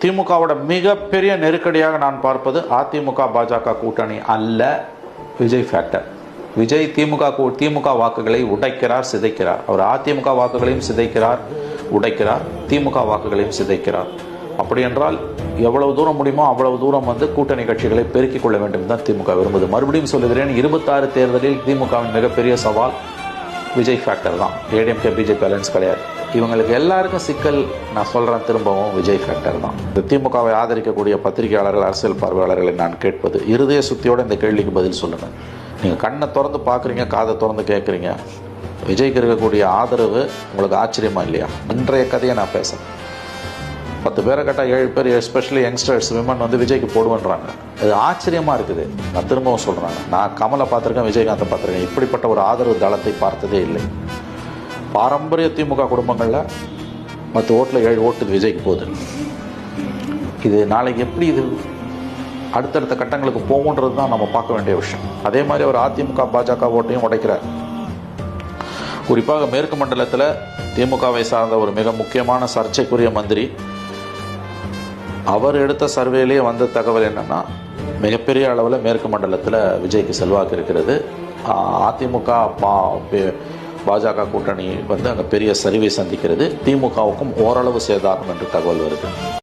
திமுகவோட மிகப்பெரிய நெருக்கடியாக நான் பார்ப்பது அதிமுக பாஜக கூட்டணி அல்ல, விஜய் ஃபேக்டர். விஜய் திமுக வாக்குகளை உடைக்கிறார், சிதைக்கிறார். அவர் அதிமுக வாக்குகளையும் சிதைக்கிறார், உடைக்கிறார், திமுக வாக்குகளையும் சிதைக்கிறார். அப்படி என்றால் எவ்வளவு தூரம் முடியுமோ அவ்வளவு தூரம் கூட்டணி கட்சிகளை பெருக்கிக் கொள்ள வேண்டும் தான் திமுக விரும்புது. மறுபடியும் சொல்லுகிறேன், 26 தேர்தலில் திமுகவின் மிகப்பெரிய சவால் விஜய் ஃபேக்டர் தான். ஏடிஎம்கே பிஜேபி அலையன்ஸ் கிடையாது. இவங்களுக்கு எல்லாருக்கும் சிக்கல், நான் சொல்கிறேன் திரும்பவும், விஜய் ஃபேக்டர் தான். இந்த திமுகவை ஆதரிக்கக்கூடிய பத்திரிகையாளர்கள், அரசியல் பார்வையாளர்களை நான் கேட்பது, இருதய சுத்தியோடு இந்த கேள்விக்கு பதில் சொல்லுங்கள். நீங்கள் கண்ணை திறந்து பார்க்குறீங்க, காதை திறந்து கேட்குறீங்க, விஜய்க்கு இருக்கக்கூடிய ஆதரவு உங்களுக்கு ஆச்சரியமா இல்லையா? இன்றைய கதையை நான் பேசுகிறேன். 10 பேரை கேட்டால் 7 பேர், எஸ்பெஷலி யங்ஸ்டர்ஸ், விமன் விஜய்க்கு போடுவேன்றாங்க. அது ஆச்சரியமாக இருக்குது. நான் திரும்பவும் சொல்கிறேன், நான் கமலை பார்த்துருக்கேன், விஜயகாந்தை பார்த்துருக்கேன். இப்படிப்பட்ட ஒரு ஆதரவு தளத்தை பார்த்ததே இல்லை. பாரம்பரிய திமுக குடும்பங்களில் 10 ஓட்டில் 7 ஓட்டு விஜய்க்கு போகுது. இது நாளைக்கு எப்படி இது அடுத்தடுத்த கட்டங்களுக்கு போகுன்றது தான் நம்ம பார்க்க வேண்டிய விஷயம். அதே மாதிரி ஒரு அதிமுக பாஜக ஓட்டையும் உடைக்கிறார். குறிப்பாக மேற்கு மண்டலத்தில் திமுகவை சார்ந்த ஒரு மிக முக்கியமான சர்ச்சைக்குரிய மந்திரி, அவர் எடுத்த சர்வேலேயே வந்த தகவல் என்னென்னா, மிகப்பெரிய அளவில் மேற்கு மண்டலத்தில் விஜய்க்கு செல்வாக்கு இருக்கிறது. அதிமுக பாஜக கூட்டணி அங்கே பெரிய சரிவை சந்திக்கிறது. திமுகவுக்கும் ஓரளவு சேதாரம் என்று தகவல் வருது.